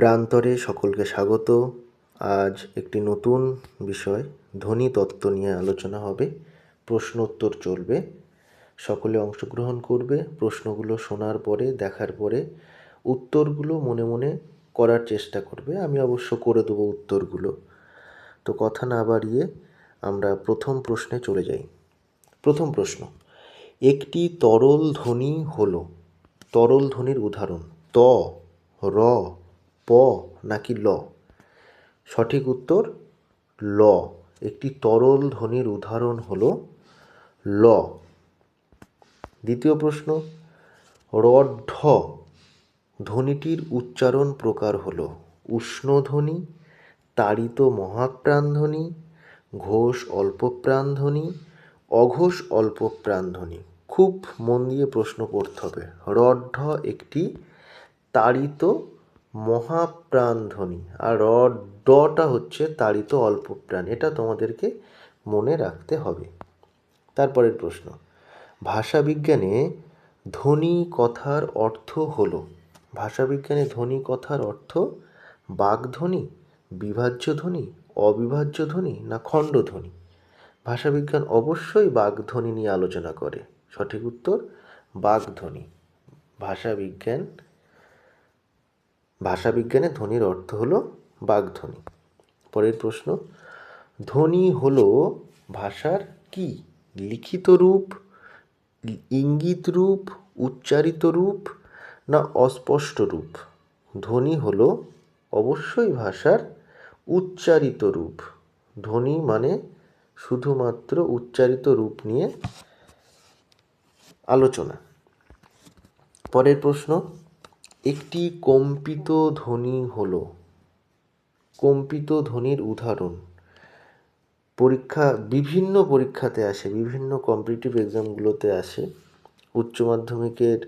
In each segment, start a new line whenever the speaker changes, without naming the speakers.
প্রান্তরে সকলকে স্বাগত। আজ একটি নতুন বিষয় ধ্বনি তত্ত্ব নিয়ে আলোচনা হবে। প্রশ্ন উত্তর চলবে, সকলে অংশগ্রহণ করবে। প্রশ্নগুলো শোনার পরে, দেখার পরে উত্তরগুলো মনে মনে করার চেষ্টা করবে। আমি অবশ্য করে দেবো উত্তরগুলো। তো কথা না বাড়িয়ে আমরা প্রথম প্রশ্নে চলে যাই। প্রথম প্রশ্ন, একটি তরল ধ্বনি হলো। তরল ধ্বনির উদাহরণ ত, র, প নাকি ল? সঠিক উত্তর ল। একটি তরল ধ্বনির উদাহরণ হলো ল। দ্বিতীয় প্রশ্ন, রঢ ধ্বনিটির উচ্চারণ প্রকার হলো উষ্ণ ধ্বনি, তাড়িত মহাপ্রাণ ধ্বনি, ঘোষ অল্পপ্রাণ ধ্বনি, অঘোষ অল্পপ্রাণ ধ্বনি। খুব মন দিয়ে প্রশ্ন পড়তে হবে। রঢ একটি তাড়িত মহাপ্রাণ ধ্বনি, আর ডটা হচ্ছে তাড়িত অল্পপ্রাণ। এটা তোমাদেরকে মনে রাখতে হবে। তারপরের প্রশ্ন, ভাষাবিজ্ঞানে ধ্বনি কথার অর্থ হলো। ভাষাবিজ্ঞানে ধ্বনি কথার অর্থ বাগধ্বনি, বিভাজ্য ধ্বনি, অবিভাজ্য ধ্বনি না খণ্ডধ্বনি? ভাষাবিজ্ঞান অবশ্যই বাগধ্বনি নিয়ে আলোচনা করে। সঠিক উত্তর বাগধ্বনি। ভাষাবিজ্ঞানে ধ্বনির অর্থ হলো বাগধ্বনি। পরের প্রশ্ন, ধ্বনি হলো ভাষার কি? লিখিত রূপ, ইঙ্গিত রূপ, উচ্চারিত রূপ না অস্পষ্ট রূপ? ধ্বনি হলো অবশ্যই ভাষার উচ্চারিত রূপ। ধ্বনি মানে শুধুমাত্র উচ্চারিত রূপ নিয়ে আলোচনা। পরের প্রশ্ন, একটি কম্পিত ধ্বনি হলো। কম্পিত ধ্বনির উদাহরণ বিভিন্ন পরীক্ষাতে আসে, বিভিন্ন কম্পিটিটিভ এক্সামগুলোতে আসে। উচ্চ মাধ্যমিকের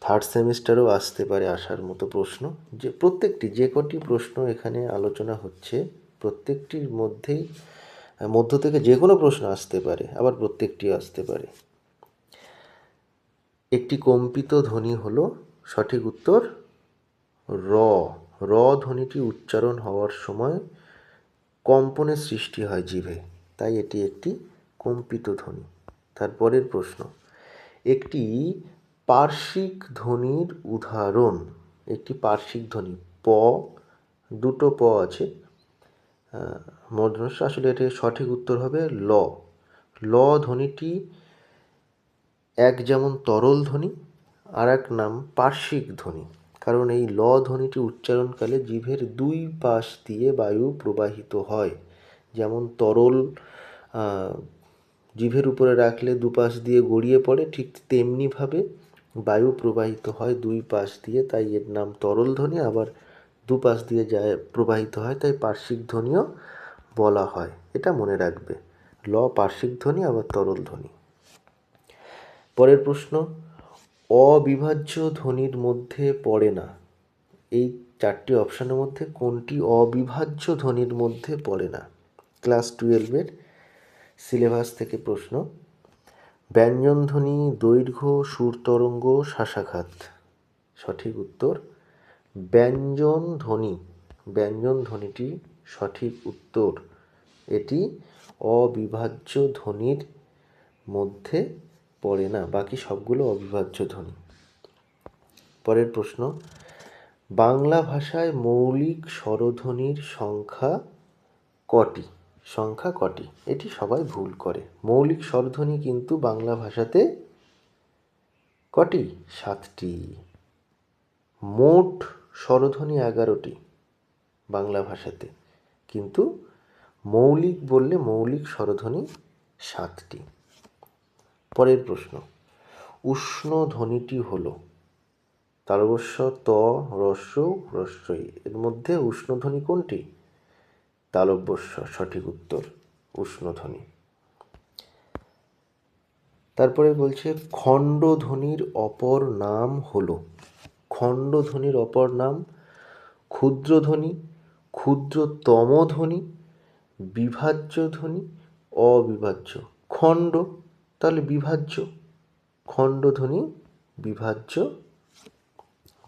থার্ড সেমিস্টারও আসতে পারে আসার মতো প্রশ্ন। যে কটি প্রশ্ন এখানে আলোচনা হচ্ছে প্রত্যেকটির মধ্য থেকে যে কোনো প্রশ্ন আসতে পারে, আবার প্রত্যেকটিও আসতে পারে। একটি কম্পিত ধ্বনি হলো সঠিক উত্তর র। র ধ্বনিটি উচ্চারণ হওয়ার সময় কম্পনের সৃষ্টি হয় জিভে, তাই এটি একটি কম্পিত ধ্বনি। তারপরের প্রশ্ন, একটি পার্শ্বিক ধ্বনির উদাহরণ। একটি পার্শ্বিক ধ্বনি প, দুটো প আছে, মূর্ধন্য ষ, আসলে এটি সঠিক উত্তর হবে ল। ল ধ্বনিটি এক যেমন তরল ধ্বনি, আর এক নাম পার্শ্বিক ধ্বনি। কারণ এই ল ধ্বনিটি উচ্চারণকালে জিভের দুই পাশ দিয়ে বায়ু প্রবাহিত হয়। যেমন তরল জিভের উপরে রাখলে দুপাশ দিয়ে গড়িয়ে পড়ে, ঠিক তেমনিভাবে বায়ু প্রবাহিত হয় দুই পাশ দিয়ে, তাই এর নাম তরল ধ্বনি। আবার দুপাশ দিয়ে যায় প্রবাহিত হয়, তাই পার্শ্বিক ধ্বনিও বলা হয়। এটা মনে রাখবে, ল পার্শ্বিক ধ্বনি, আবার তরল ধ্বনি। পরের প্রশ্ন, অবিভাজ্য ধ্বনির মধ্যে পড়ে না। এই চারটি অপশানের মধ্যে কোনটি অবিভাজ্য ধ্বনির মধ্যে পড়ে না? ক্লাস 12-এর সিলেবাস থেকে প্রশ্ন। ব্যঞ্জনধ্বনি, দৈর্ঘ্য, সুরতরঙ্গ, শ্বাসাঘাত। সঠিক উত্তর ব্যঞ্জনধ্বনি। ব্যঞ্জনধ্বনিটি সঠিক উত্তর। এটি অবিভাজ্য ধ্বনির মধ্যে পড়ে না, বাকি সবগুলো অবিভাজ্য ধ্বনি। পরের প্রশ্ন, বাংলা ভাষায় মৌলিক স্বরধ্বনির সংখ্যা কটি? এটি সবাই ভুল করে। মৌলিক স্বরধ্বনি কিন্তু বাংলা ভাষাতে কটি? 7টি। মোট স্বরধ্বনি 11টি বাংলা ভাষাতে, কিন্তু মৌলিক বললে মৌলিক স্বরধ্বনি 7টি। পরের প্রশ্ন, উষ্ণ ধ্বনিটি হলো তালব্য ত, হ্রস্ব হ্রস্বই। এর মধ্যে উষ্ণ ধ্বনি কোনটি? তালব্য শ। সঠিক উত্তর উষ্ণধ্বনি। তারপরে বলছে খণ্ডধ্বনির অপর নাম হলো। খণ্ডধ্বনির অপর নাম ক্ষুদ্রধ্বনি, ক্ষুদ্রতম ধ্বনি, বিভাজ্য ধ্বনি, অবিভাজ্য। খণ্ড তাহলে বিভাজ্য, খণ্ডধ্বনি বিভাজ্য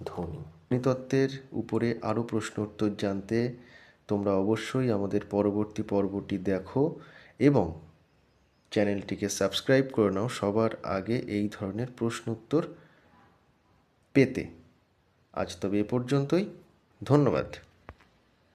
ধ্বনি। ধ্বনিতত্ত্বের উপরে আরও প্রশ্ন উত্তর জানতে তোমরা অবশ্যই আমাদের পরবর্তী পর্বটি দেখো এবং চ্যানেলটিকে সাবস্ক্রাইব করে নাও সবার আগে এই ধরনের প্রশ্ন উত্তর পেতে। আজ তবে এ পর্যন্তই। ধন্যবাদ।